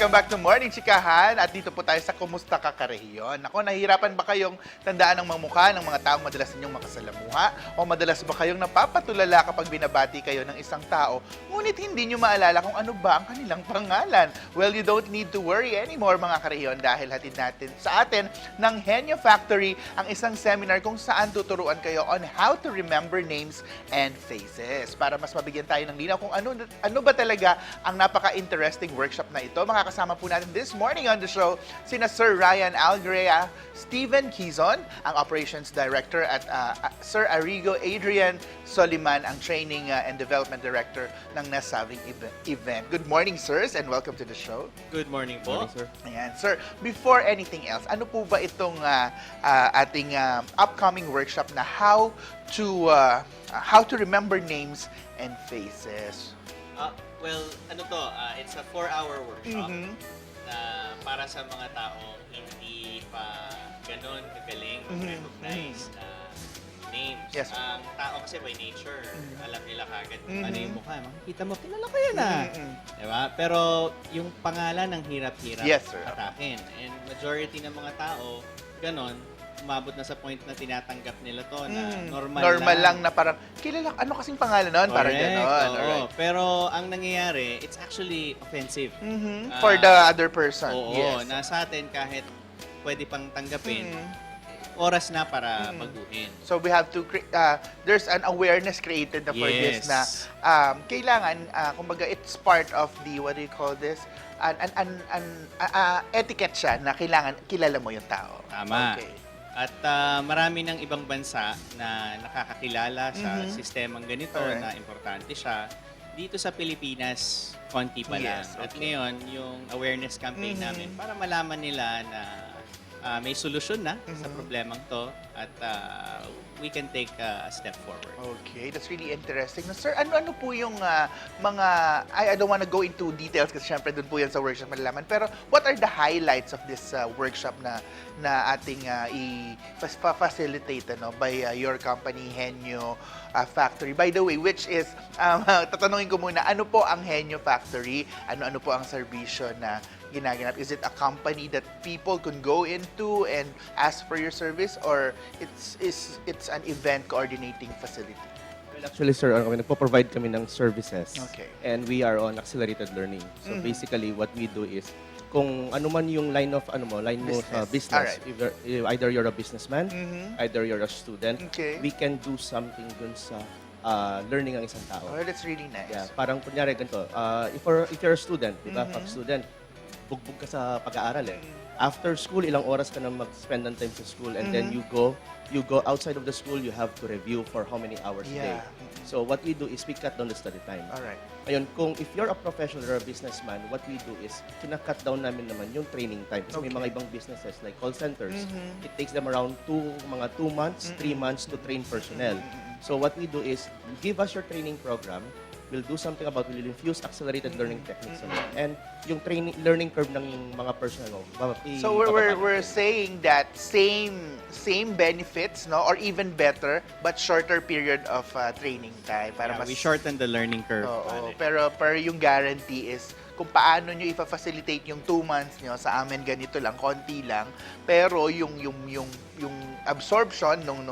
Welcome back to Morning Chikahan at dito po tayo sa Kumusta Ka Karehiyon. Ako, nahihirapan ba kayong tandaan ang mga mukha ng mga taong madalas ninyong makasalamuha? O madalas ba kayong napapatulala kapag binabati kayo ng isang tao, ngunit hindi nyo maalala kung ano ba ang kanilang pangalan? Well, you don't need to worry anymore mga karehiyon dahil hatid natin sa atin ng Henyo Factory ang isang seminar kung saan tuturuan kayo on how to remember names and faces. Para mas mabigyan tayo ng linaw kung ano ba talaga ang napaka-interesting workshop na ito. Makakasama po natin this morning on the show sina SAR-Ryan, Algraea, Steven Quizon, ang Operations Director, at Sir Arrigo Adrian Soliman, ang Training and Development Director ng nasabing event. Good morning, sirs, and welcome to the show. Good morning po. Sir. Ayan, sir, before anything else, ano po ba itong ating upcoming workshop na how to remember names and faces? Well, it's a 4-hour workshop na para sa mga taong hindi pa ganun kagaling mag-recognize na names. Yes. Ang tao kasi by nature, alam nila kagad kung ano yung mukha. Makikita mo, kilala ko yan Diba? Pero yung pangalan ang hirap-hirap Yes, sir. atakin. And majority ng mga tao, ganun, umabot na sa point na tinatanggap nila to na normal lang na parang, kilala, ano kasing pangalan nun? Parang gano'n. Oo. Alright. Pero ang nangyayari, it's actually offensive. For the other person. Oo, Yes. na sa atin kahit pwede pang tanggapin, oras na para baguhin. So we have to there's an awareness created na for this na kailangan kumbaga it's part of the what do you call this? An etiquette siya na kailangan kilala mo yung tao. Tama. Okay. At marami ng ibang bansa na nakakakilala sa sistemang ganito na importante siya. Dito sa Pilipinas, konti pa lang. Yes, At okay. ngayon, yung awareness campaign namin para malaman nila na may solusyon na sa problemang to at we can take a step forward. Okay, that's really interesting. Now, sir, ano po yung mga, I don't want to go into details kasi syempre doon po yan sa workshop malalaman, pero what are the highlights of this workshop na ating i-facilitate by your company, Henyo Factory? By the way, which is, tatanungin ko muna, ano po ang Henyo Factory? Ano po ang serbisyo na ginaganap? Is it a company that people can go into and ask for your service, or it's an event coordinating facility? Well, actually, sir, nagpo-provide kami ng services. Okay. And we are on accelerated learning. So basically, what we do is, kung ano man yung line mo sa business, either you're a businessman, either you're a student, Okay. we can do something dun sa learning ng isang tao. Oh, that's really nice. Yeah, parang kunyari ganito, if you're a student, di ba, pag student, bugbog ka sa pag-aaral After school, ilang oras ka na mag-spend ng time sa school, and then you go outside of the school, you have to review for how many hours a day. Yeah. So what we do is we cut down the study time. Alright. Ayun, if you're a professional or a businessman, what we do is kina-cut down namin naman yung training time. Kasi may mga ibang businesses like call centers, it takes them around 2 months, 3 months to train personnel. So what we do is give us your training program. We'll do something about, we'll infuse accelerated learning techniques on it. And yung learning curve ng mga personnel. So we're saying that same benefits, no, or even better, but shorter period of training time para We shorten the learning curve. Oo, pero yung guarantee is kung paano nyo ifa-facilitate yung 2 months nyo, sa amin ganito lang, konti lang, pero yung absorption nung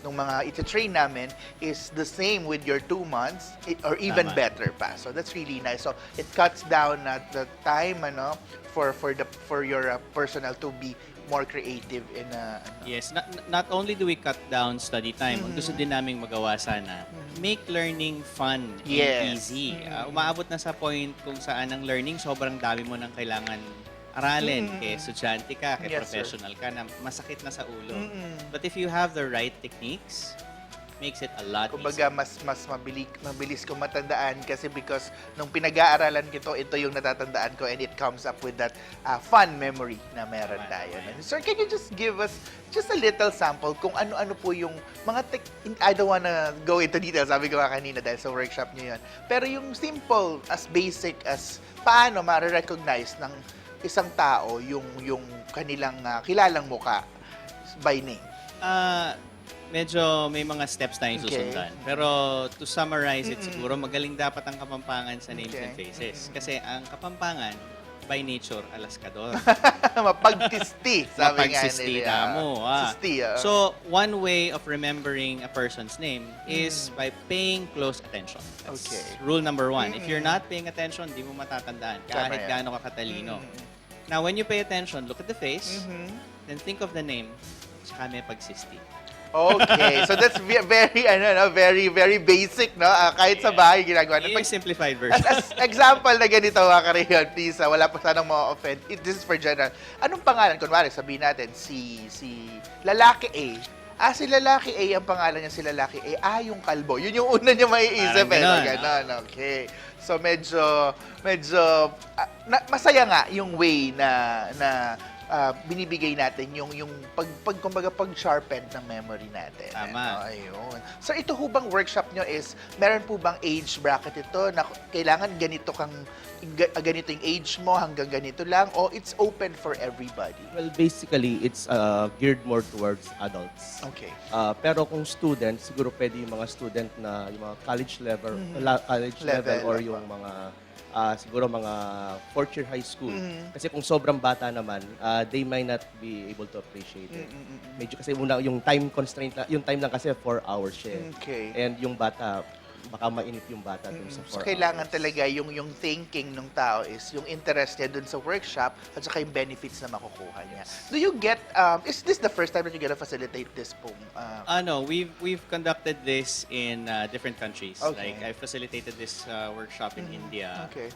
mga iti-train namin is the same with your 2 months or even Tama. better pa. So that's really nice. So it cuts down the time for your personnel to be more creative in Yes, not only do we cut down study time, ang gusto din naming magawa sana, make learning fun and Yes. easy. Umaabot na sa point kung saan ang learning, sobrang dami mo nang kailangan aralin. Kaya estudyante ka, kaya Yes, sir. professional ka, na masakit na sa ulo. But if you have the right techniques, makes it a lot kumbaga easier. mas mabilis ko matandaan kasi because nung pinag-aaralan ko ito yung natatandaan ko, and it comes up with that fun memory na meron tayo. Sir, can you just give us just a little sample kung ano-ano po yung mga I don't wanna go into details, sabi ko nga kanina dahil sa workshop niyo yun. Pero yung simple, as basic as paano ma-recognize ng isang tao yung kanilang kilalang muka by name. Medyo may mga steps tayong Okay. susundan. Pero to summarize it siguro, magaling dapat ang Kapampangan sa names and faces. Kasi ang Kapampangan, by nature, alaskador. Mapagtisti, sabi nga Mapagsisti nila. na mo. Sisti, So, one way of remembering a person's name is by paying close attention. That's Okay. rule number one. If you're not paying attention, di mo matatandaan Tama kahit yan. gaano ka katalino. Now, when you pay attention, look at the face, then think of the name, saka may pagsisti. Okay, so that's very, very basic, no? Kahit sa bahay ginagawa. Yung simplified version. As example na ganito, mga kareyon, please, wala pa sanang ma-offend. This is for general. Anong pangalan? Kunwari, sabihin natin, si lalaki A. Si lalaki A, ang pangalan niya si lalaki A. Yung kalbo. Yun yung una niya maiisip. Parang ganon, Ganon, okay. So, medyo, masaya nga yung way na binibigay natin yung kumbaga pag-sharpen ng memory natin. Tama. Ayun. So ito ho bang workshop nyo is, meron po bang age bracket ito na kailangan ganito yung age mo hanggang ganito lang, o it's open for everybody? Well, basically, it's geared more towards adults. Okay. Pero kung student, siguro pwede yung mga student na yung mga college level, or yung mga siguro mga fourth year high school. Kasi kung sobrang bata naman, they might not be able to appreciate it. Medyo kasi una, yung time constraint, yung time lang kasi 4 hours siya. Okay. And yung bata, baka mainip yung bata dun sa 4 So hours. kailangan talaga yung thinking ng tao is yung interest niya dun sa workshop at saka yung benefits na makukuha niya. Do you get, is this the first time that you're gonna facilitate this pong? No, we've conducted this in different countries. Okay. Like I facilitated this workshop in India. Okay.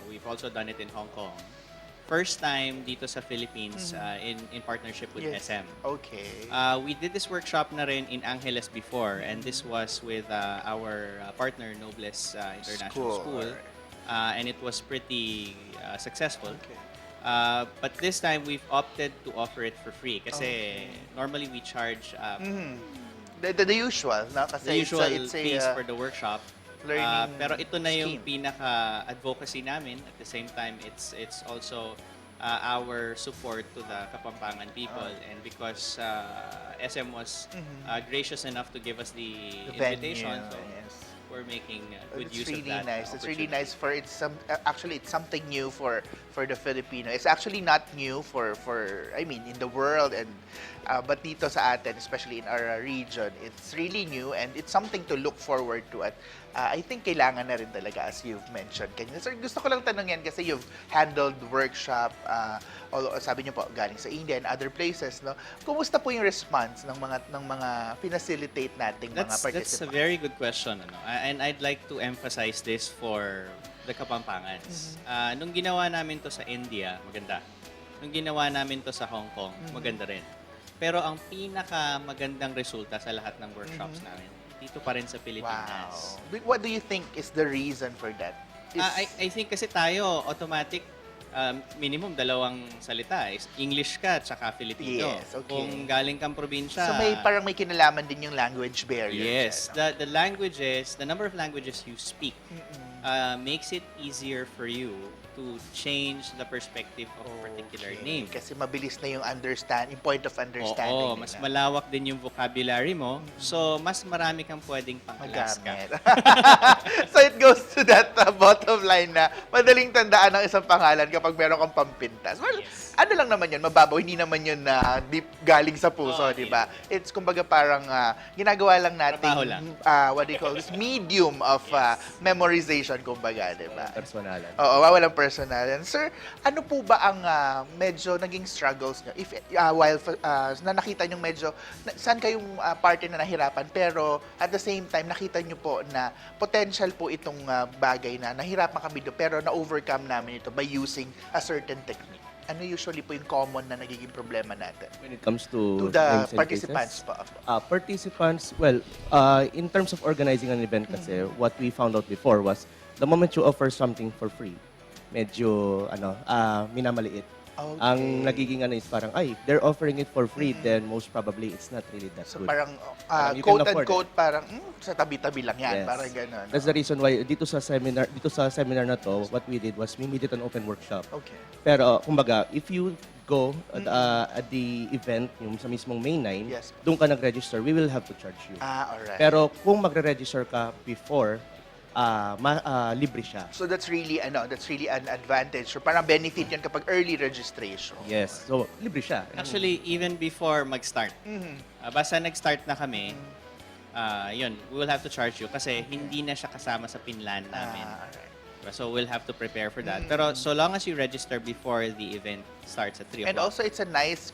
We've also done it in Hong Kong. First time dito sa Philippines in partnership with Yes. SM. Okay. We did this workshop na rin in Angeles before, and this was with our partner Nobles International School. And it was pretty successful. Okay. But this time we've opted to offer it for free kasi normally we charge The usual, no? Kasi the usual it's a fees for the workshop. learning Pero ito na yung scheme. pinaka-advocacy namin. At the same time, it's also our support to the Kapampangan people. And because SM was gracious enough to give us the invitation, so yes. we're making good It's use of really that nice. It's really opportunity. nice for actually it's something new for the Filipino. It's actually not new for I mean in the world, and but dito sa atin, especially in our region, it's really new and it's something to look forward to. At I think kailangan na rin talaga, as you've mentioned. Sir, gusto ko lang tanungin kasi you've handled workshop, sabi niyo po galing sa India and other places, no? Kumusta po yung response ng mga pinacilitate nating mga That's participants? a very good question. And I'd like to emphasize this for the Kapampangans. Nung ginawa namin to sa India, maganda. Nung ginawa namin to sa Hong Kong, maganda rin. Pero ang pinaka-magandang resulta sa lahat ng workshops namin, dito pa rin sa Pilipinas. Wow. What do you think is the reason for that? I think kasi tayo, automatic, minimum dalawang salita. English ka, tsaka Filipino. Yes, okay. Kung galing kang probinsya. So parang may kinalaman din yung language barrier. Yes. dyan, no? The languages, the number of languages you speak makes it easier for you to change the perspective of a particular Okay. name. Kasi mabilis na yung point of understanding Oo, mas malawak din yung vocabulary mo. So, mas marami kang pwedeng pang-Alaska. magamit. So it goes to that bottom line na madaling tandaan ang isang pangalan kapag meron kang pampintas. Well, Yes. ano lang naman yun, mababaw, hindi naman yun na deep galing sa puso, Oo, di ba? It's kumbaga parang ginagawa lang natin, Trabaho lang. what do you call this, medium of memorization, kumbaga, di ba? Personalan. Oo, walang personalan. Sir, ano po ba ang medyo naging struggles nyo? If, while na nakita nyo medyo, saan kayong party na nahirapan, pero at the same time, nakita nyo po na potential po itong bagay na nahirapan kami doon, pero na-overcome namin ito by using a certain technique. Ano usually po yung common na nagiging problema natin? When it comes to To the names and participants cases, po. participants, well, in terms of organizing an event kasi, what we found out before was, the moment you offer something for free, medyo, minamaliit. Okay. Ang nagiging is parang, they're offering it for free, then most probably it's not really that So good. parang Parang you can afford quote-unquote parang sa tabi-tabi lang yan, Yes. parang gano'n. That's the reason why dito sa seminar na to, what we did was we made it an open workshop. Okay. Pero kumbaga, if you go at the event, yung sa mismong May 9, Yes. doon ka nag-register, we will have to charge you. Alright. Pero kung magre-register ka before, libre siya. So that's really an advantage. So parang benefit 'yan kapag early registration. Yes. So, libre siya. Actually, even before mag-start, Mhm. basta nag-start na kami, yun, we will have to charge you kasi hindi na siya kasama sa pinlan namin. Alright. So we'll have to prepare for that. Pero so long as you register before the event starts at 3 And o'clock. also it's a nice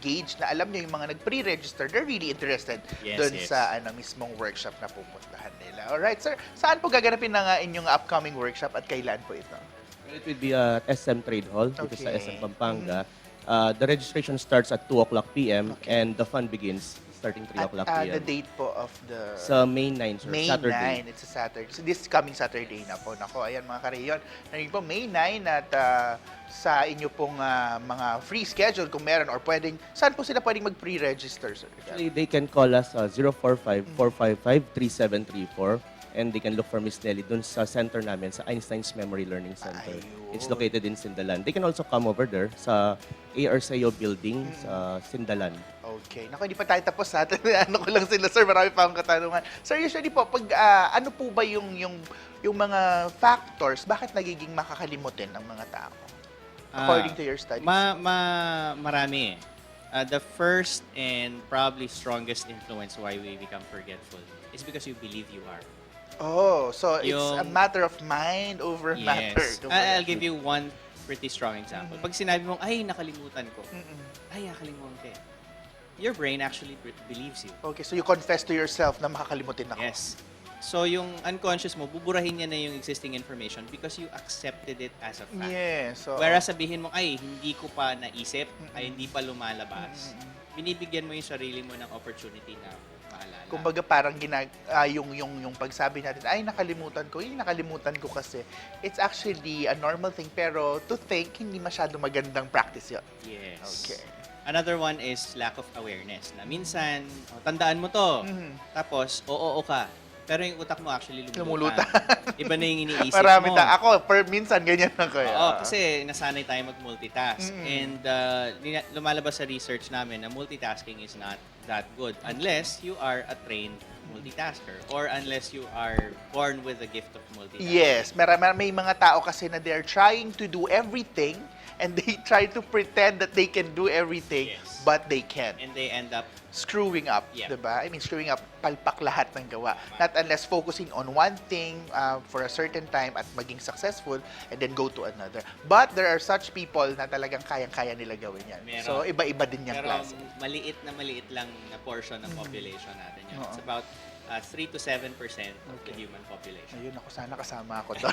gauge na alam niyo yung mga nag-pre-register, they're really interested Yes, doon yes. sa mismong workshop na pupuntahan nila. Alright, sir. Saan po gaganapin ng inyong upcoming workshop at kailan po ito? It will be at SM Trade Hall, dito sa Okay. SM Pampanga. The registration starts at 2 o'clock p.m. and the fun begins starting 3 o'clock At p.m. the date po of the Sa May 9, sir. May Saturday. 9, it's a Saturday. So this coming Saturday na po. Nako, ayan mga kareyon. Narinig po, May 9 at sa inyo pong mga free schedule kung meron or saan po sila pwedeng mag-pre-register, sir? Actually, they can call us 045-455-3734 and they can look for Miss Nelly dun sa center namin, sa Einstein's Memory Learning Center. Ayun. It's located in Sindalan. They can also come over there sa ARCEO building sa Sindalan. Okay. Naku, hindi pa tayo tapos ha. Ano ko lang sila, sir. Marami pa akong katanungan. Sir, usually po, pag ano po ba yung mga factors, bakit nagiging makakalimutin ng mga tao? According to your studies. Marami eh. The first and probably strongest influence why we become forgetful is because you believe you are. Oh, so it's a Yung- matter of mind over matter. I'll give you one pretty strong example. Pag sinabi mong, ay, nakalimutan ko. Ay, nakalimutan ko eh. Your brain actually believes you. Okay, so you confess to yourself na makakalimutin ako. Yes. So, yung unconscious mo, buburahin niya na yung existing information because you accepted it as a fact. Yes. So, Whereas sabihin mo, ay, hindi ko pa naisip, ay, hindi pa lumalabas. Binibigyan mo yung sarili mo ng opportunity na maalala. kumbaga parang yung pagsabi natin, ay nakalimutan ko kasi. It's actually a normal thing, pero to think, hindi masyado magandang practice yun. Yes. Okay. Another one is lack of awareness. Na minsan, tandaan mo to. Tapos, oo ka. Pero yung utak mo actually lumulutan. Iba na yung iniisip Marami mo. ako, minsan ganyan ako. Oo, kasi nasanay tayo mag-multitask. And lumalabas sa research namin na multitasking is not that good unless you are a trained multitasker or unless you are born with the gift of multitasking. Yes, may mga tao kasi na they're trying to do everything and they try to pretend that they can do everything, Yes. but they can't. And they end up Screwing up, Yeah. diba? I mean, screwing up, palpak lahat ng gawa. Not unless focusing on one thing for a certain time at maging successful and then go to another. But there are such people na talagang kayang-kaya nila gawin yan. Meron. So, iba-iba din yung pero klase. maliit lang na portion ng population natin yun. It's Oo. about 3 to 7% of the human population. Ayun, ako sana kasama ako doon.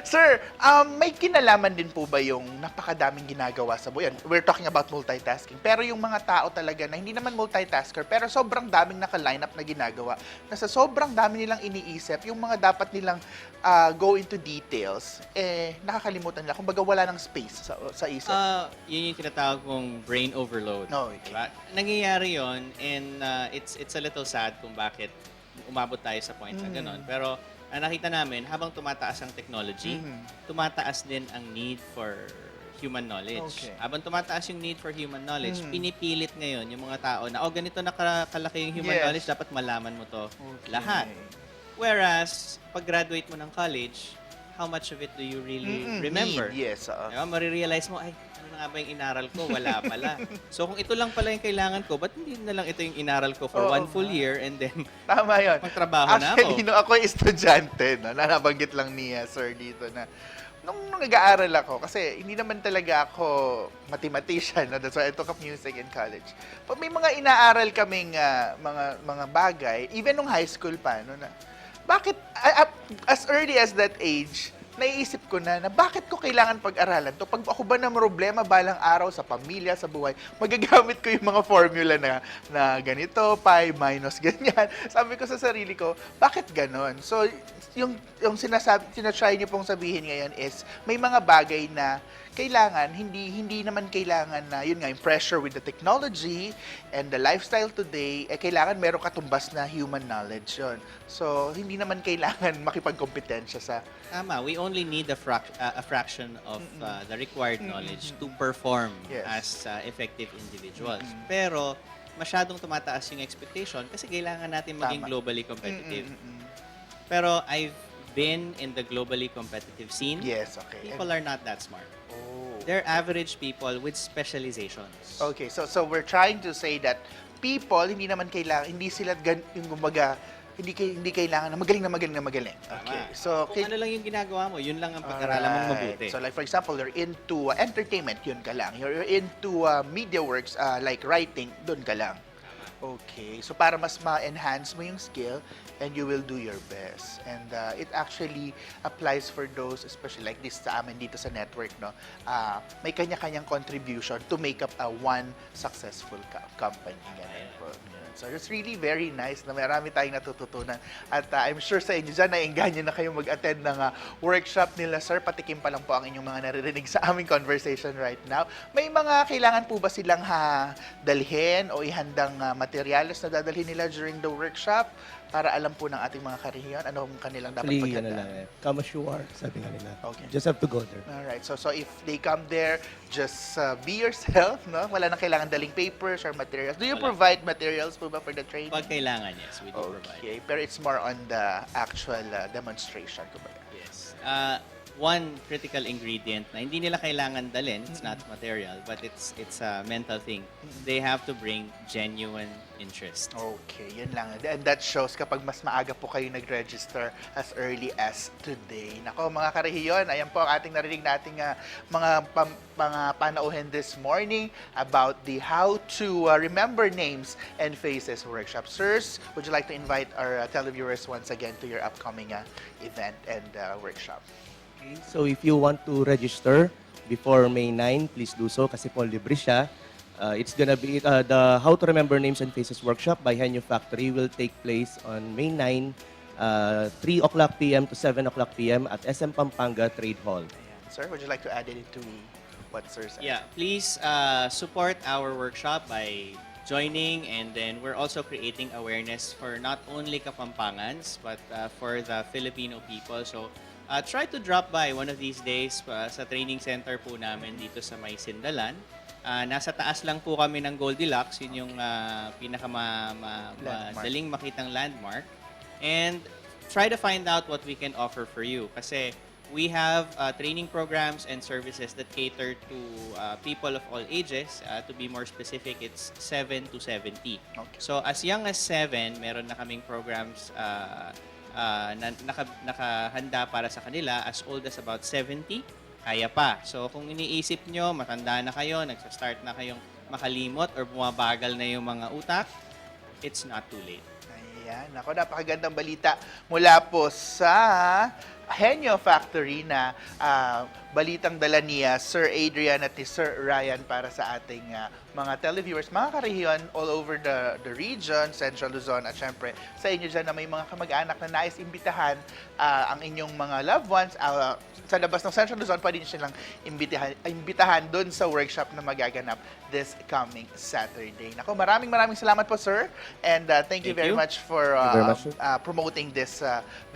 Sir, may kinalaman din po ba yung napakadaming ginagawa sa buhay? We're talking about multitasking. Pero yung mga tao talaga na hindi naman multitasker, pero sobrang daming naka-line up na ginagawa, na sa sobrang dami nilang iniisip, yung mga dapat nilang go into details, nakakalimutan nila. Kumbaga wala ng space sa isip. Yun yung tinatawag mong brain overload. No, okay. Diba? Nangyayari yun and it's a little sad kung bakit umabot tayo sa point na gano'n. Pero nakita namin, habang tumataas ang technology, tumataas din ang need for human knowledge. Okay. Habang tumataas yung need for human knowledge, pinipilit ngayon yung mga tao na, ganito na kalaki yung human Yes. knowledge, dapat malaman mo to Okay. lahat. Whereas, pag graduate mo ng college, how much of it do you really remember? Need, yes. Diba? Marirealize mo, ay, ano na nga ba yung inaral ko? Wala pala. So, kung ito lang pala yung kailangan ko, ba't hindi na lang ito yung inaral ko for Oo one full nga. year and then Tama yun. magtrabaho na ako? Actually, no, ako estudyante, no, nabanggit lang niya, sir, dito na nung nag-aaral ako, kasi hindi naman talaga ako mathematician, no? That's why I took up music in college. But may mga inaaral kaming mga bagay, even nung high school pa, no, na bakit, as early as that age, naiisip ko na bakit ko kailangan pag-aralan to? Pag ako ba na problema balang araw sa pamilya, sa buhay, magagamit ko yung mga formula na ganito, pi, minus, ganyan. Sabi ko sa sarili ko, bakit ganon? So, yung sinatry niyo pong sabihin ngayon is, may mga bagay na kailangan, hindi naman kailangan na, yun nga, yung pressure with the technology and the lifestyle today, kailangan meron katumbas na human knowledge yun. So, hindi naman kailangan makipagkompetensya sa... Tama, we only need a fraction of the required knowledge to perform Yes. as effective individuals. Pero, masyadong tumataas yung expectation kasi kailangan natin maging Tama. globally competitive. Pero I've been in the globally competitive scene. Yes, okay. People are not that smart. Oh. They're average people with specializations. Okay, so we're trying to say that people hindi naman kailangan, hindi sila yung kumbaga, hindi kailangan na magaling na magaling na magaling. Okay. Tama. So Kung ano lang yung ginagawa mo, yun lang ang pag-aralan mong alright. mabuti. So like for example, you're into entertainment, yun ka lang. You're into media works like writing, dun ka lang. Okay. So para mas ma-enhance mo yung skill and you will do your best. And it actually applies for those, especially like this sa amin dito sa network, no? May kanya-kanyang contribution to make up a one successful company. Ganun po. Yan. So it's really very nice na marami tayong natututunan. At I'm sure sa inyo dyan, naengganyo na kayong mag-attend ng workshop nila, sir. Patikim pa lang po ang inyong mga naririnig sa aming conversation right now. May mga kailangan po ba silang dalhin o ihandang materyales na dadalhin nila during the workshop para alam po ng ating mga karehiyon anong kanilang dapat Actually, paghandaan? come as you are, sabi nga nila. Okay. Just have to go there. Alright, so if they come there, just be yourself, no? Wala nang kailangan daling papers or materials. Do you Wala. provide materials po ba for the training? Pag kailangan, yes, we do provide. Okay, pero it's more on the actual demonstration, kumbaga. Yes. One critical ingredient na hindi nila kailangan dalhin, it's not material, but it's a mental thing. They have to bring genuine interest. Okay, yun lang. And that shows kapag mas maaga po kayo nag-register as early as today. Nako, mga karehiyon, ayan po ang ating narinig nating mga panauhin this morning about the how to remember names and faces workshop. Sirs, would you like to invite our televiewers once again to your upcoming event and workshop? Okay, so if you want to register before May 9, please do so kasi po libre siya. It's gonna be the How to Remember Names and Faces workshop by Henyo Factory will take place on May 9, 3 o'clock p.m. to 7 o'clock p.m. at SM Pampanga Trade Hall. Ayan. Sir, would you like to add anything to what Sir said? Yeah, please support our workshop by joining, and then we're also creating awareness for not only Kapampangans but for the Filipino people. So try to drop by one of these days sa training center po namin dito sa May Sindalan. Nasa taas lang po kami ng Goldilocks, yun yung pinakamadaling makitang landmark. And try to find out what we can offer for you. Kasi we have training programs and services that cater to people of all ages. To be more specific, it's 7 to 70. Okay. So as young as 7, meron na kaming programs na nakahanda para sa kanila. As old as about 70, kaya pa. So kung iniisip nyo, matanda na kayo, nagsa-start na kayong makalimot or bumabagal na yung mga utak, it's not too late. Ayan. Ako, napakagandang balita mula po sa Henyo Factory na balitang dala niya Sir Adrian at ni Sir Ryan para sa ating mga televiewers, mga karehiyon all over the region, Central Luzon at syempre sa inyo dyan na may mga kamag-anak na nais imbitahan ang inyong mga loved ones sa labas ng Central Luzon, pwede nyo silang imbitahan doon sa workshop na magaganap this coming Saturday. Nako, maraming salamat po, sir. And thank you very much for promoting this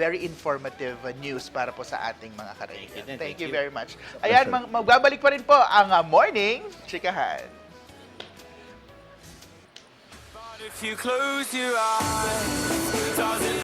very informative news para po sa ating mga karehiyon. Thank you very much. Ayan, magbabalik pa rin po ang Morning Chikahan. If you close your eyes, does it